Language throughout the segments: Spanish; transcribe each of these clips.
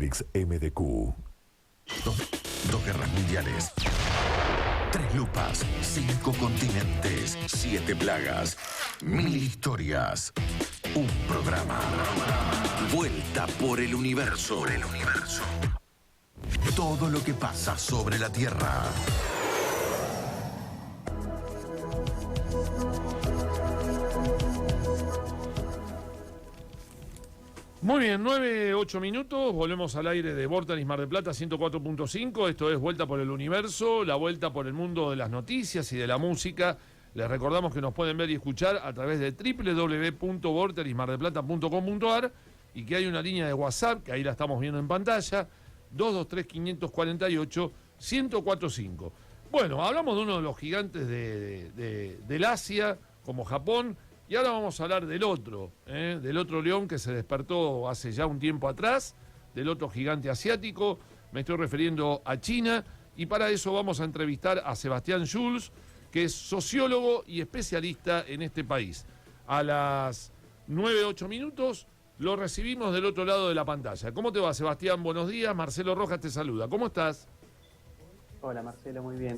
Matrix MDQ. Dos guerras mundiales. 3 lupas, 5 continentes, 7 plagas, 1000 historias. Un programa. Vuelta por el universo. Todo lo que pasa sobre la Tierra. Muy bien, 9-8 minutos, volvemos al aire de Vorterix Mar del Plata 104.5, esto es Vuelta por el Universo, la vuelta por el mundo de las noticias y de la música. Les recordamos que nos pueden ver y escuchar a través de www.vorterixmardelplata.com.ar y que hay una línea de WhatsApp, que ahí la estamos viendo en pantalla, 223-548-1045. Bueno, hablamos de uno de los gigantes del Asia, como Japón. Y ahora vamos a hablar del otro león que se despertó hace ya un tiempo atrás, del otro gigante asiático. Me estoy refiriendo a China, y para eso vamos a entrevistar a Sebastián Jules, que es sociólogo y especialista en este país. A las 9-8 minutos lo recibimos del otro lado de la pantalla. ¿Cómo te va, Sebastián? Buenos días, Marcelo Rojas te saluda. ¿Cómo estás? Hola, Marcelo, muy bien.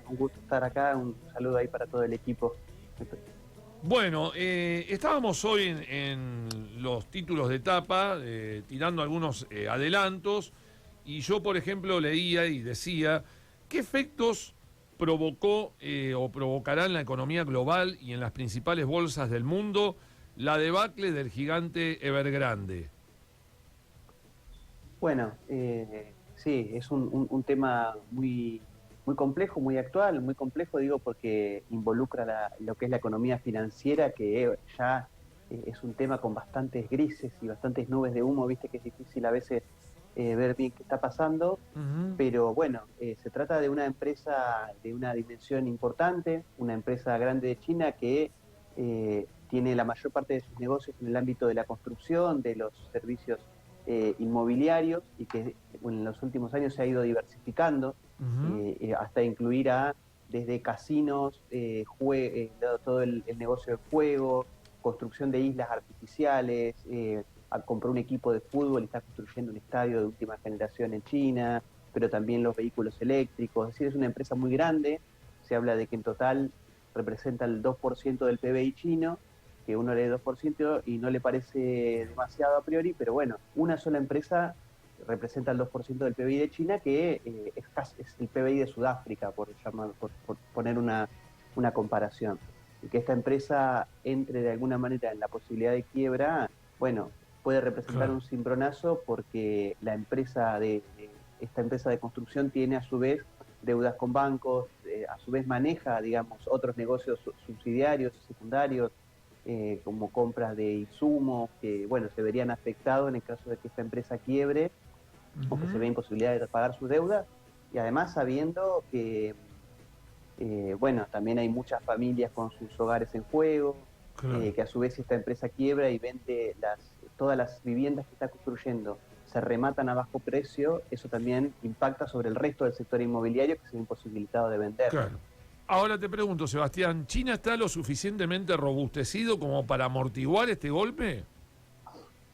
Un gusto estar acá, un saludo ahí para todo el equipo. Bueno, estábamos hoy en los títulos de etapa, tirando algunos adelantos, y yo, por ejemplo, leía y decía, ¿qué efectos provocó o provocará en la economía global y en las principales bolsas del mundo la debacle del gigante Evergrande? Bueno, sí, es un tema muy complejo, muy actual, muy complejo, digo, porque involucra lo que es la economía financiera, que ya es un tema con bastantes grises y bastantes nubes de humo, viste que es difícil a veces ver bien qué está pasando, pero bueno, se trata de una empresa de una dimensión importante, una empresa grande de China que tiene la mayor parte de sus negocios en el ámbito de la construcción, de los servicios inmobiliarios, y que en los últimos años se ha ido diversificando hasta incluir desde casinos, todo el negocio de juego, construcción de islas artificiales, compró un equipo de fútbol y está construyendo un estadio de última generación en China, pero también los vehículos eléctricos. Es decir, es una empresa muy grande. Se habla de que en total representa el 2% del PBI chino, que uno lee 2% y no le parece demasiado a priori, pero bueno, una sola empresa representa el 2% del PBI de China, que es el PBI de Sudáfrica, por poner una comparación. Y que esta empresa entre de alguna manera en la posibilidad de quiebra, bueno, puede representar un cimbronazo, porque esta empresa de construcción tiene a su vez deudas con bancos, a su vez maneja, digamos, otros negocios subsidiarios, secundarios, como compras de insumos, que, bueno, se verían afectados en el caso de que esta empresa quiebre, o que se ve imposibilidad de pagar sus deudas, y además sabiendo que, bueno, también hay muchas familias con sus hogares en juego, que a su vez si esta empresa quiebra y vende todas las viviendas que está construyendo, se rematan a bajo precio, eso también impacta sobre el resto del sector inmobiliario, que se ve imposibilitado de vender. Claro. Ahora te pregunto, Sebastián, ¿China está lo suficientemente robustecido como para amortiguar este golpe?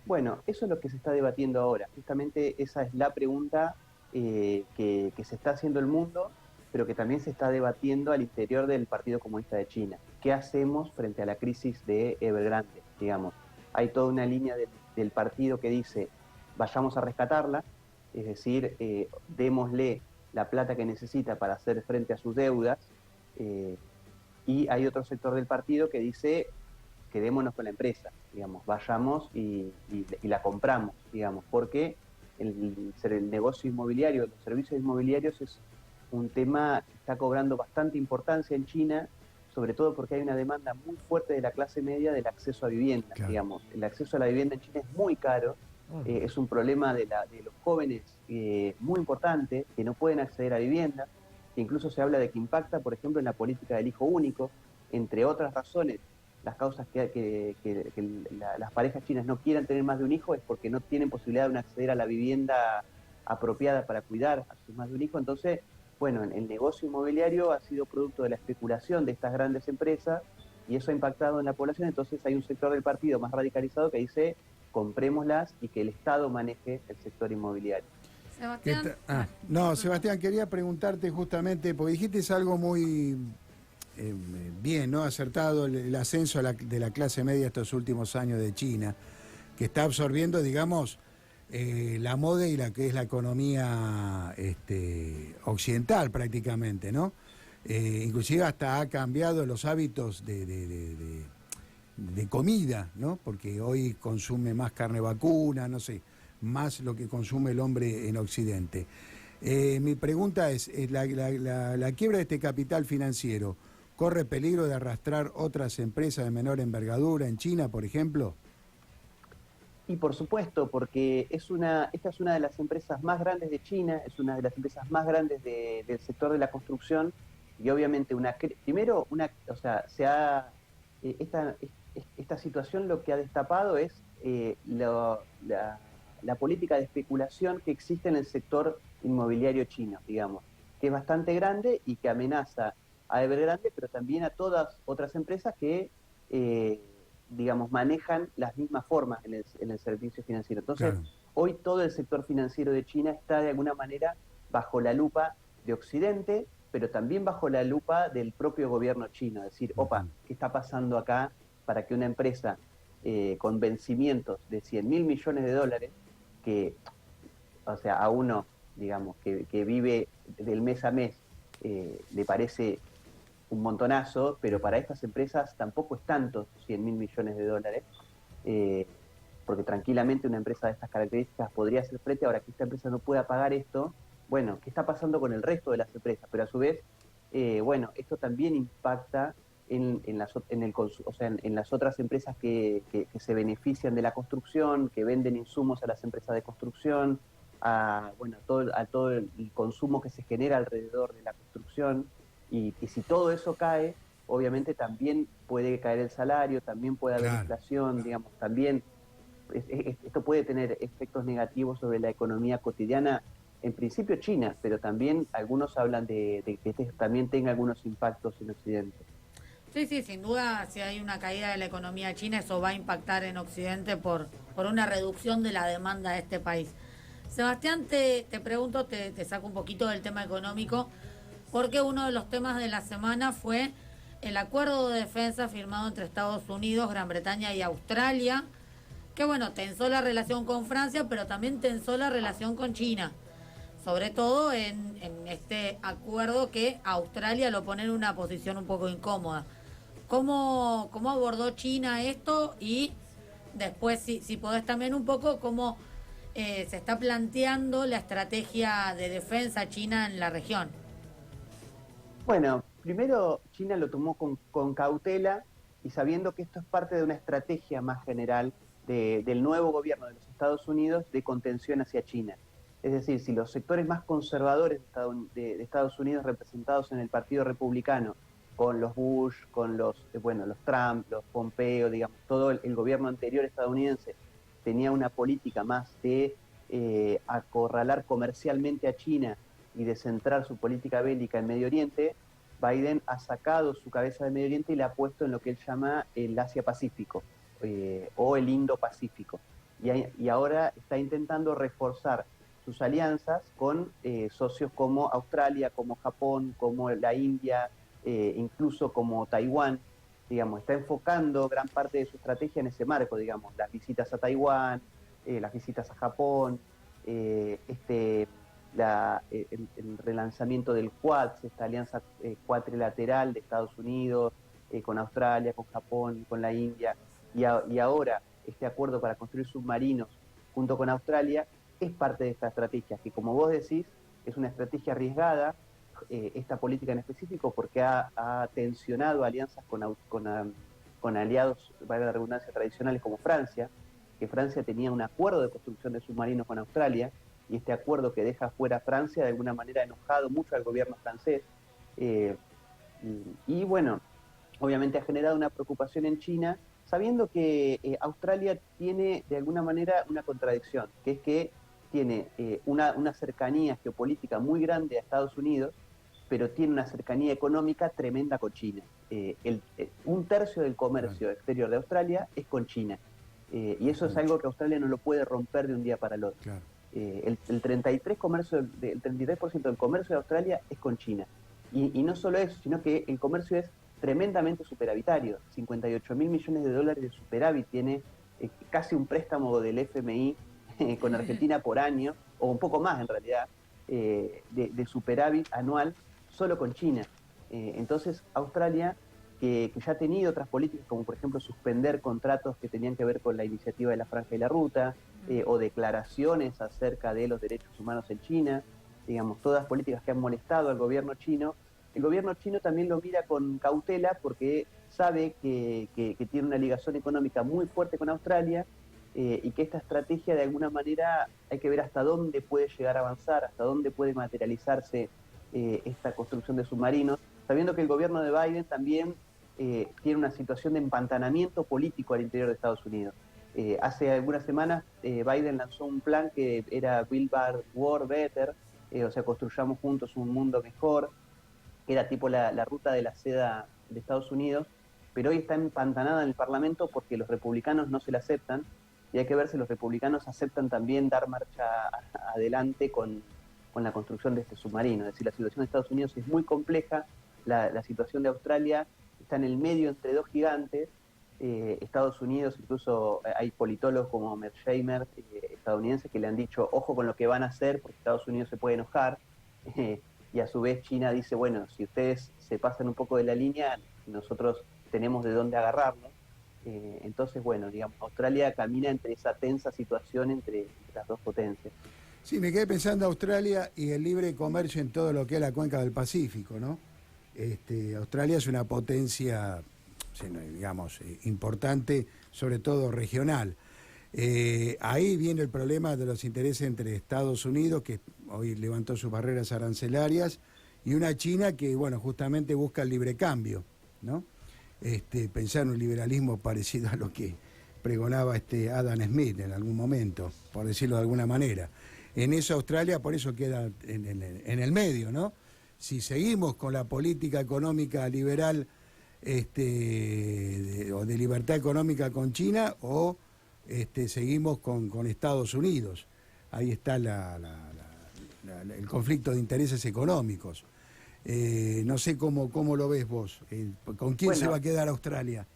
Bueno, eso es lo que se está debatiendo ahora. Justamente esa es la pregunta que se está haciendo el mundo, pero que también se está debatiendo al interior del Partido Comunista de China. ¿Qué hacemos frente a la crisis de Evergrande? Digamos, hay toda una línea del partido que dice, vayamos a rescatarla, es decir, démosle la plata que necesita para hacer frente a sus deudas, y hay otro sector del partido que dice, quedémonos con la empresa, digamos, vayamos y la compramos, digamos, porque el negocio inmobiliario, los servicios inmobiliarios es un tema que está cobrando bastante importancia en China, sobre todo porque hay una demanda muy fuerte de la clase media del acceso a vivienda, digamos. El acceso a la vivienda en China es muy caro, es un problema de los jóvenes muy importante, que no pueden acceder a vivienda, que incluso se habla de que impacta, por ejemplo, en la política del hijo único, entre otras razones. Las causas que las parejas chinas no quieran tener más de un hijo es porque no tienen posibilidad de acceder a la vivienda apropiada para cuidar a sus más de un hijo. Entonces, bueno, el negocio inmobiliario ha sido producto de la especulación de estas grandes empresas, y eso ha impactado en la población. Entonces hay un sector del partido más radicalizado que dice, comprémoslas y que el Estado maneje el sector inmobiliario. Sebastián. No, Sebastián, quería preguntarte justamente, porque dijiste algo muy bien, ¿no? Acertado, el ascenso de la clase media estos últimos años de China, que está absorbiendo, digamos, la moda y la que es la economía occidental prácticamente, ¿no? Inclusive hasta ha cambiado los hábitos de comida, ¿no? Porque hoy consume más carne vacuna, no sé, más lo que consume el hombre en Occidente. Mi pregunta es, la quiebra de este capital financiero, ¿corre peligro de arrastrar otras empresas de menor envergadura en China, por ejemplo? Y por supuesto, porque esta es una de las empresas más grandes de China, es una de las empresas más grandes del sector de la construcción, y obviamente o sea, esta situación lo que ha destapado es la política de especulación que existe en el sector inmobiliario chino, digamos, que es bastante grande y que amenaza a Evergrande, pero también a todas otras empresas que, digamos, manejan las mismas formas en el servicio financiero. Entonces, claro, hoy todo el sector financiero de China está de alguna manera bajo la lupa de Occidente, pero también bajo la lupa del propio gobierno chino. Es decir, opa, ¿qué está pasando acá para que una empresa con vencimientos de 100.000 millones de dólares, que, o sea, a uno, digamos, que vive del mes a mes, le parece un montonazo, pero para estas empresas tampoco es tanto 100.000 millones de dólares, porque tranquilamente una empresa de estas características podría hacer frente. Ahora que esta empresa no pueda pagar esto, bueno, ¿qué está pasando con el resto de las empresas? Pero a su vez, bueno, esto también impacta en las otras empresas que se benefician de la construcción, que venden insumos a las empresas de construcción, a todo el consumo que se genera alrededor de la construcción, y si todo eso cae, obviamente también puede caer el salario, también puede haber inflación, digamos, también esto puede tener efectos negativos sobre la economía cotidiana, en principio China, pero también algunos hablan de que este también tenga algunos impactos en Occidente. Sí, sí, sin duda, si hay una caída de la economía china, eso va a impactar en Occidente por una reducción de la demanda de este país. Sebastián, te pregunto, te saco un poquito del tema económico, porque uno de los temas de la semana fue el acuerdo de defensa firmado entre Estados Unidos, Gran Bretaña y Australia, que bueno, tensó la relación con Francia, pero también tensó la relación con China, sobre todo en este acuerdo que Australia lo pone en una posición un poco incómoda. ¿Cómo abordó China esto? Y después, si podés también un poco, cómo se está planteando la estrategia de defensa china en la región. Bueno, primero China lo tomó con cautela y sabiendo que esto es parte de una estrategia más general del nuevo gobierno de los Estados Unidos de contención hacia China. Es decir, si los sectores más conservadores de Estados Unidos representados en el Partido Republicano, con los Bush, con los Trump, los Pompeo, digamos, todo el gobierno anterior estadounidense tenía una política más de acorralar comercialmente a China y de centrar su política bélica en Medio Oriente, Biden ha sacado su cabeza de Medio Oriente y la ha puesto en lo que él llama el Asia-Pacífico o el Indo-Pacífico. Y ahora está intentando reforzar sus alianzas con socios como Australia, como Japón, como la India, incluso como Taiwán. Digamos, está enfocando gran parte de su estrategia en ese marco, digamos, las visitas a Taiwán, las visitas a Japón, el relanzamiento del Quad, esta alianza cuatrilateral de Estados Unidos, con Australia, con Japón, con la India, y ahora este acuerdo para construir submarinos junto con Australia es parte de esta estrategia, que como vos decís, es una estrategia arriesgada, esta política en específico, porque ha tensionado alianzas con aliados, valga la redundancia, tradicionales como Francia, que Francia tenía un acuerdo de construcción de submarinos con Australia, y este acuerdo que deja fuera a Francia de alguna manera ha enojado mucho al gobierno francés, y bueno, obviamente ha generado una preocupación en China, sabiendo que Australia tiene de alguna manera una contradicción, que es que tiene una cercanía geopolítica muy grande a Estados Unidos, pero tiene una cercanía económica tremenda con China. Un tercio del comercio exterior de Australia es con China. Y eso es algo que Australia no lo puede romper de un día para el otro. Claro. El 33% del comercio de Australia es con China. Y no solo eso, sino que el comercio es tremendamente superavitario. 58 mil millones de dólares de superávit tiene, casi un préstamo del FMI con Argentina por año, o un poco más en realidad, de superávit anual solo con China. Entonces Australia, que ya ha tenido otras políticas, como por ejemplo suspender contratos que tenían que ver con la iniciativa de la Franja y la Ruta, o declaraciones acerca de los derechos humanos en China, digamos, todas políticas que han molestado al gobierno chino. El gobierno chino también lo mira con cautela porque sabe que tiene una ligación económica muy fuerte con Australia, y que esta estrategia de alguna manera hay que ver hasta dónde puede llegar a avanzar, hasta dónde puede materializarse esta construcción de submarinos, sabiendo que el gobierno de Biden también tiene una situación de empantanamiento político al interior de Estados Unidos. Hace algunas semanas Biden lanzó un plan que era Build Back War Better, o sea, construyamos juntos un mundo mejor, que era tipo la ruta de la seda de Estados Unidos, pero hoy está empantanada en el Parlamento porque los republicanos no se la aceptan, y hay que ver si los republicanos aceptan también dar marcha adelante con la construcción de este submarino. Es decir, la situación de Estados Unidos es muy compleja, la situación de Australia está en el medio entre dos gigantes. Estados Unidos, incluso hay politólogos como Mearsheimer, estadounidenses, que le han dicho, ojo con lo que van a hacer, porque Estados Unidos se puede enojar, y a su vez China dice, bueno, si ustedes se pasan un poco de la línea, nosotros tenemos de dónde agarrarnos. Entonces, bueno, digamos, Australia camina entre esa tensa situación entre las dos potencias. Sí, me quedé pensando Australia y el libre comercio en todo lo que es la cuenca del Pacífico, ¿no? Australia es una potencia, digamos, importante, sobre todo regional. Ahí viene el problema de los intereses entre Estados Unidos, que hoy levantó sus barreras arancelarias, y una China que, bueno, justamente busca el libre cambio, ¿no? Pensar en un liberalismo parecido a lo que pregonaba Adam Smith en algún momento, por decirlo de alguna manera. En eso Australia, por eso queda en el medio, ¿no? Si seguimos con la política económica liberal o de libertad económica con China, o seguimos con Estados Unidos. Ahí está el conflicto de intereses económicos. No sé cómo lo ves vos. ¿Con quién se va a quedar Australia?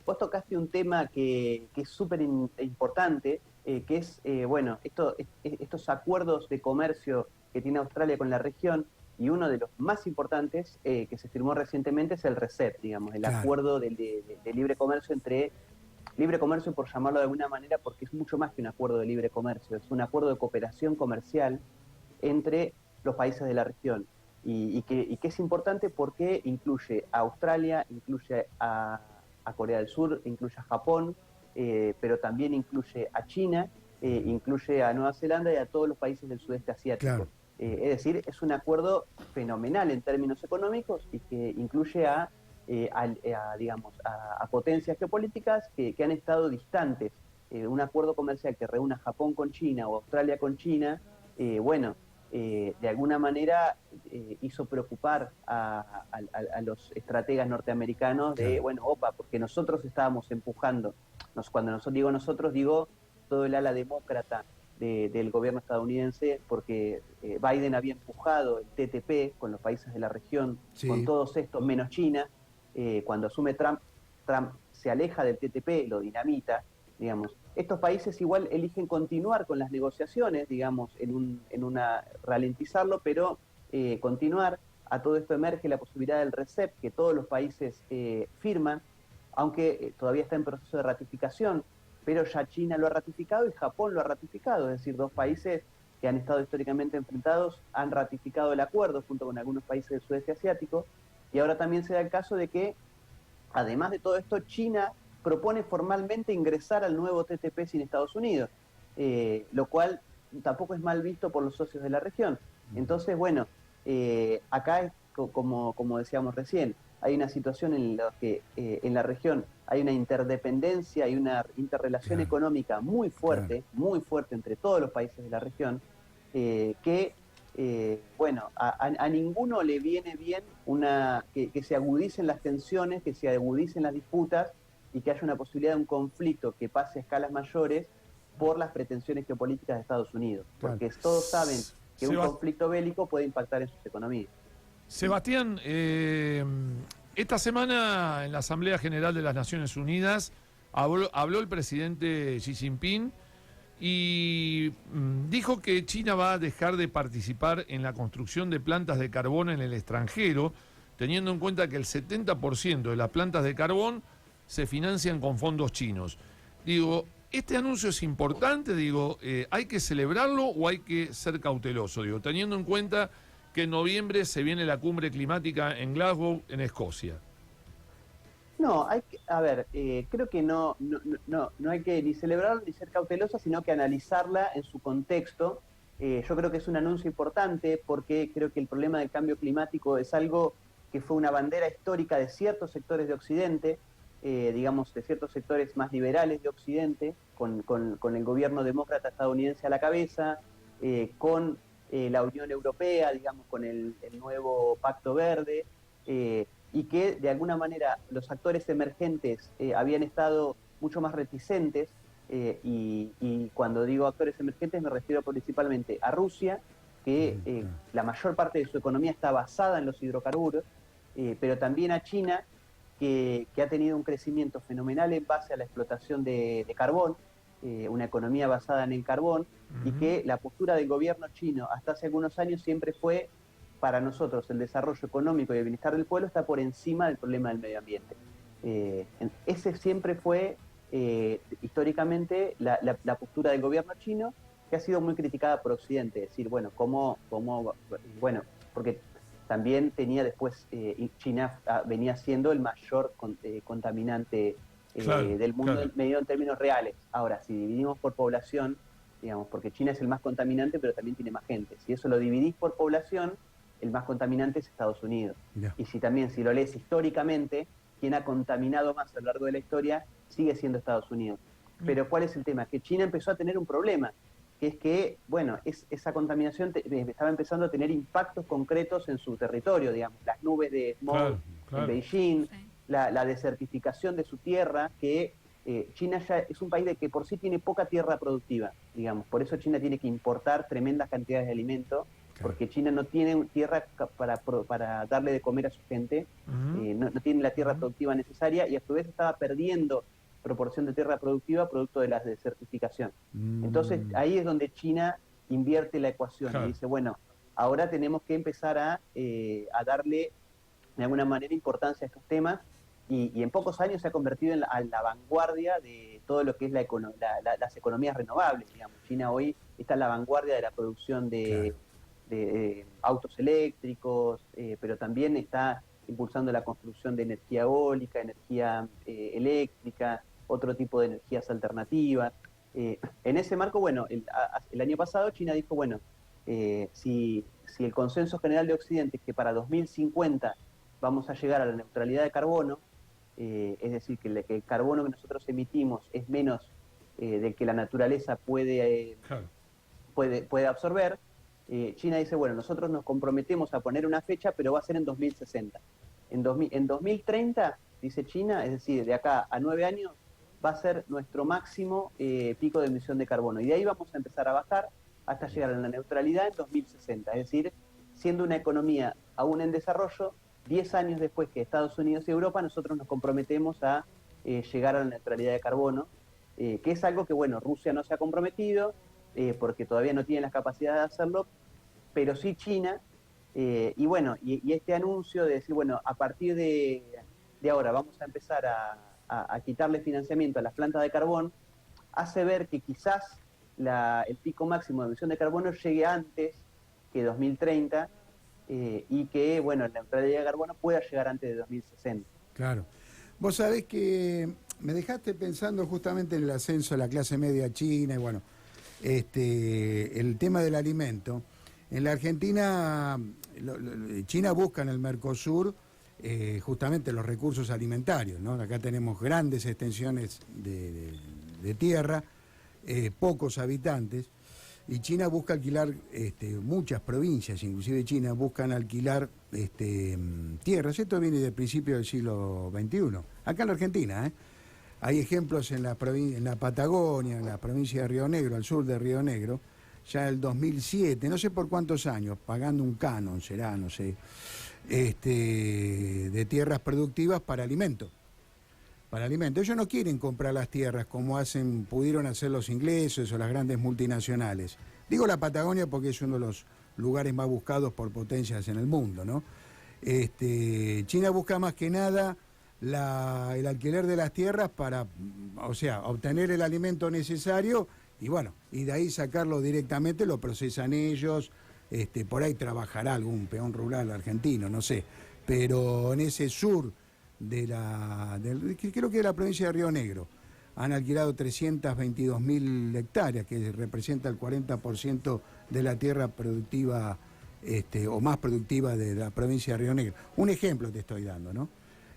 Vos tocaste un tema que es súper importante, que es, bueno, estos acuerdos de comercio que tiene Australia con la región, y uno de los más importantes que se firmó recientemente es el RCEP, digamos, el acuerdo de libre comercio libre comercio, por llamarlo de alguna manera, porque es mucho más que un acuerdo de libre comercio, es un acuerdo de cooperación comercial entre los países de la región. Y que es importante porque incluye a Australia, incluye a Corea del Sur, incluye a Japón, pero también incluye a China, incluye a Nueva Zelanda y a todos los países del sudeste asiático. Claro. Es decir, es un acuerdo fenomenal en términos económicos y que incluye a potencias geopolíticas que han estado distantes. Un acuerdo comercial que reúna Japón con China o Australia con China, de alguna manera hizo preocupar a los estrategas norteamericanos de, bueno, porque nosotros estábamos empujando, cuando digo nosotros, digo todo el ala demócrata del gobierno estadounidense, porque Biden había empujado el TTP con los países de la región, sí, con todos estos, menos China. Cuando asume Trump se aleja del TTP, lo dinamita, digamos. Estos países igual eligen continuar con las negociaciones, digamos, ralentizarlo, pero continuar. A todo esto emerge la posibilidad del RCEP, que todos los países firman, aunque todavía está en proceso de ratificación, pero ya China lo ha ratificado y Japón lo ha ratificado, es decir, dos países que han estado históricamente enfrentados han ratificado el acuerdo junto con algunos países del sudeste asiático, y ahora también se da el caso de que, además de todo esto, China propone formalmente ingresar al nuevo TTP sin Estados Unidos, lo cual tampoco es mal visto por los socios de la región. Entonces, bueno, acá, como decíamos recién, hay una situación en la que en la región hay una interdependencia y una interrelación económica muy fuerte entre todos los países de la región, que a ninguno le viene bien que se agudicen las tensiones, que se agudicen las disputas, y que haya una posibilidad de un conflicto que pase a escalas mayores por las pretensiones geopolíticas de Estados Unidos. Porque todos saben que un conflicto bélico puede impactar en sus economías. Sebastián, esta semana en la Asamblea General de las Naciones Unidas habló el presidente Xi Jinping y dijo que China va a dejar de participar en la construcción de plantas de carbón en el extranjero, teniendo en cuenta que el 70% de las plantas de carbón se financian con fondos chinos. Digo, ¿este anuncio es importante? Digo, ¿hay que celebrarlo o hay que ser cauteloso? Digo, teniendo en cuenta que en noviembre se viene la cumbre climática en Glasgow, en Escocia. No, creo que no hay que ni celebrarlo ni ser cauteloso, sino que analizarla en su contexto. Yo creo que es un anuncio importante porque creo que el problema del cambio climático es algo que fue una bandera histórica de ciertos sectores de Occidente, digamos, de ciertos sectores más liberales de Occidente, con el gobierno demócrata estadounidense a la cabeza, con la Unión Europea, digamos, con el nuevo Pacto Verde, y que de alguna manera los actores emergentes habían estado mucho más reticentes, y cuando digo actores emergentes me refiero principalmente a Rusia, que la mayor parte de su economía está basada en los hidrocarburos, pero también a China, que ha tenido un crecimiento fenomenal en base a la explotación de carbón, una economía basada en el carbón, y que la postura del gobierno chino hasta hace algunos años siempre fue: para nosotros el desarrollo económico y el bienestar del pueblo está por encima del problema del medio ambiente. Ese siempre fue históricamente la postura del gobierno chino, que ha sido muy criticada por Occidente. Es decir, bueno, bueno, porque también tenía después, China venía siendo el mayor contaminante del mundo, medido en términos reales. Ahora, si dividimos por población, digamos, porque China es el más contaminante, pero también tiene más gente. Si eso lo dividís por población, el más contaminante es Estados Unidos. Yeah. Y si lo lees históricamente, quien ha contaminado más a lo largo de la historia sigue siendo Estados Unidos. Pero ¿cuál es el tema? Que China empezó a tener un problema, que es que, bueno, esa contaminación estaba empezando a tener impactos concretos en su territorio, digamos, las nubes de smog en Beijing, la desertificación de su tierra, que China ya es un país de que por sí tiene poca tierra productiva, digamos, por eso China tiene que importar tremendas cantidades de alimentos, porque China no tiene tierra para darle de comer a su gente, no tiene la tierra productiva necesaria, y a su vez estaba perdiendo proporción de tierra productiva producto de la desertificación. Entonces ahí es donde China invierte la ecuación y dice, bueno, ahora tenemos que empezar a darle de alguna manera importancia a estos temas, y en pocos años se ha convertido en la vanguardia de todo lo que es las economías renovables, digamos. China hoy está en la vanguardia de la producción de autos eléctricos, pero también está impulsando la construcción de energía eólica, energía eléctrica, otro tipo de energías alternativas. En ese marco, bueno, el año pasado China dijo, bueno, si el consenso general de Occidente es que para 2050 vamos a llegar a la neutralidad de carbono, es decir, que el carbono que nosotros emitimos es menos del que la naturaleza puede absorber, China dice, bueno, nosotros nos comprometemos a poner una fecha, pero va a ser en 2060. En 2030, dice China, es decir, de acá a 9 años, va a ser nuestro máximo pico de emisión de carbono. Y de ahí vamos a empezar a bajar hasta llegar a la neutralidad en 2060. Es decir, siendo una economía aún en desarrollo, 10 años después que Estados Unidos y Europa, nosotros nos comprometemos a llegar a la neutralidad de carbono, que es algo que, bueno, Rusia no se ha comprometido, porque todavía no tiene las capacidades de hacerlo, pero sí China, y bueno, y este anuncio de decir, bueno, a partir de ahora vamos a empezar a quitarle financiamiento a las plantas de carbón, hace ver que quizás el pico máximo de emisión de carbono llegue antes que 2030, y que, bueno, la neutralidad de carbono pueda llegar antes de 2060. Claro. Vos sabés que me dejaste pensando justamente en el ascenso de la clase media china, y bueno, el tema del alimento. En la Argentina, China busca en el Mercosur justamente los recursos alimentarios, ¿no? Acá tenemos grandes extensiones de tierra, pocos habitantes, y China busca alquilar muchas provincias, inclusive China buscan alquilar tierras. Esto viene del principio del siglo XXI, acá en la Argentina, Hay ejemplos en en la Patagonia, en la provincia de Río Negro, al sur de Río Negro, ya el 2007, no sé por cuántos años, pagando un canon, será, no sé, de tierras productivas para alimento. Para alimento. Ellos no quieren comprar las tierras como pudieron hacer los ingleses o las grandes multinacionales. Digo la Patagonia porque es uno de los lugares más buscados por potencias en el mundo, ¿no? China busca más que nada el alquiler de las tierras para, o sea, obtener el alimento necesario y bueno, y de ahí sacarlo directamente, lo procesan ellos, por ahí trabajará algún peón rural argentino, no sé, pero en ese sur creo que de la provincia de Río Negro, han alquilado 322.000 hectáreas, que representa el 40% de la tierra productiva, o más productiva de la provincia de Río Negro. Un ejemplo te estoy dando, ¿no?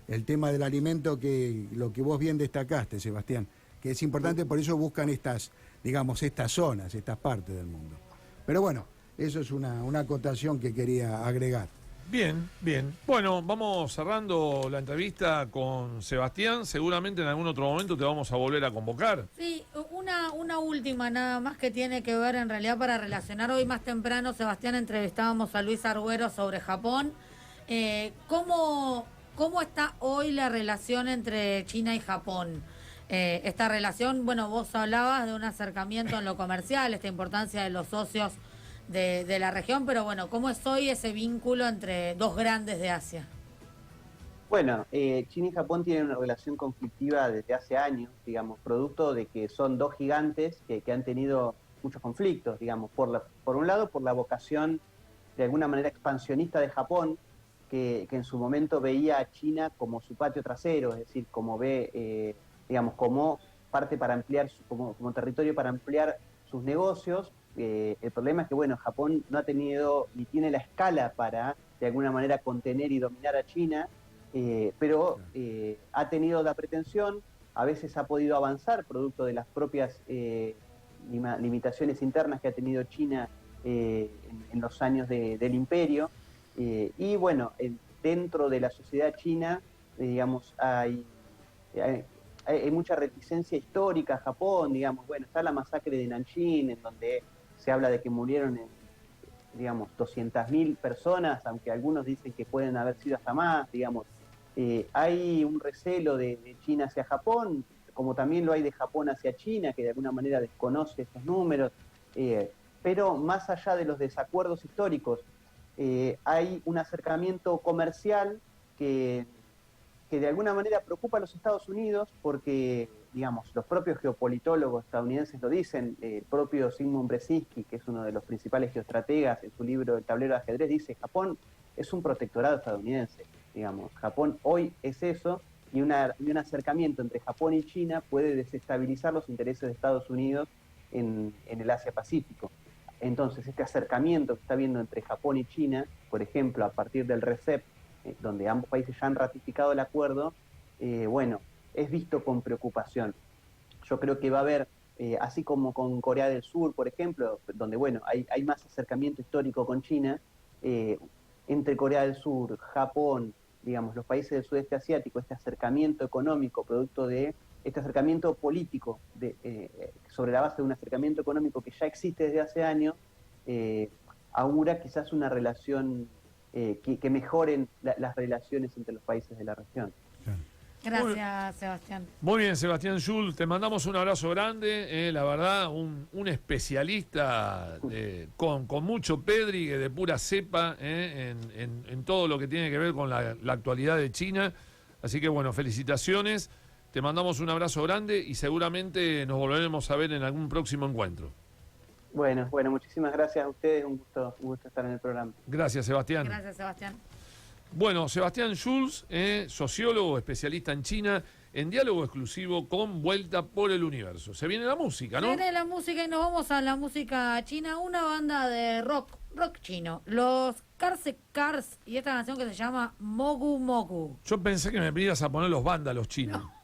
El tema del alimento, lo que vos bien destacaste, Sebastián, que es importante, por eso buscan estas zonas, estas partes del mundo. Pero bueno, eso es una acotación que quería agregar. Bien, bien. Bueno, vamos cerrando la entrevista con Sebastián. Seguramente en algún otro momento te vamos a volver a convocar. Sí, una última nada más que tiene que ver en realidad para relacionar. Hoy más temprano, Sebastián, entrevistábamos a Luis Argüero sobre Japón. ¿Cómo está hoy la relación entre China y Japón? Esta relación, bueno, vos hablabas de un acercamiento en lo comercial, esta importancia de los socios de la región, pero bueno, ¿cómo es hoy ese vínculo entre dos grandes de Asia? Bueno, China y Japón tienen una relación conflictiva desde hace años, digamos, producto de que son dos gigantes que han tenido muchos conflictos, digamos, por un lado por la vocación de alguna manera expansionista de Japón, que en su momento veía a China como su patio trasero, es decir, como como parte para ampliar, como territorio para ampliar sus negocios. El problema es que, bueno, Japón no ha tenido ni tiene la escala para, de alguna manera, contener y dominar a China, pero ha tenido la pretensión, a veces ha podido avanzar, producto de las propias limitaciones internas que ha tenido China en los años del imperio. Y bueno, dentro de la sociedad china, digamos, hay mucha reticencia histórica a Japón, digamos, bueno, está la masacre de Nanjing, en donde se habla de que murieron, digamos, 200.000 personas, aunque algunos dicen que pueden haber sido hasta más, digamos. Hay un recelo de China hacia Japón, como también lo hay de Japón hacia China, que de alguna manera desconoce estos números, pero más allá de los desacuerdos históricos, hay un acercamiento comercial que de alguna manera preocupa a los Estados Unidos porque, digamos, los propios geopolitólogos estadounidenses lo dicen, el propio Zygmunt Brzezinski, que es uno de los principales geoestrategas, en su libro El tablero de ajedrez, dice: Japón es un protectorado estadounidense, digamos, Japón hoy es eso, y un acercamiento entre Japón y China puede desestabilizar los intereses de Estados Unidos en el Asia-Pacífico. Entonces, este acercamiento que está habiendo entre Japón y China, por ejemplo, a partir del RCEP, donde ambos países ya han ratificado el acuerdo, bueno, es visto con preocupación. Yo creo que va a haber, así como con Corea del Sur, por ejemplo, donde, bueno, hay más acercamiento histórico con China, entre Corea del Sur, Japón, digamos, los países del sudeste asiático, este acercamiento económico, producto de este acercamiento político, sobre la base de un acercamiento económico que ya existe desde hace años, augura quizás una relación que mejoren las relaciones entre los países de la región. Gracias, Sebastián. Muy bien, Sebastián Schulz, te mandamos un abrazo grande, la verdad, un especialista con mucho pedrigue de pura cepa en todo lo que tiene que ver con la actualidad de China. Así que bueno, felicitaciones, te mandamos un abrazo grande y seguramente nos volveremos a ver en algún próximo encuentro. Bueno, muchísimas gracias a ustedes, un gusto estar en el programa. Gracias, Sebastián. Gracias, Sebastián. Bueno, Sebastián Schulz, sociólogo, especialista en China, en diálogo exclusivo con Vuelta por el Universo. Se viene la música, ¿no? Se viene la música y nos vamos a la música china, una banda de rock chino, los Karse Cars, y esta canción que se llama Mogu Mogu. Yo pensé que me pedías a poner los vándalos chinos. No.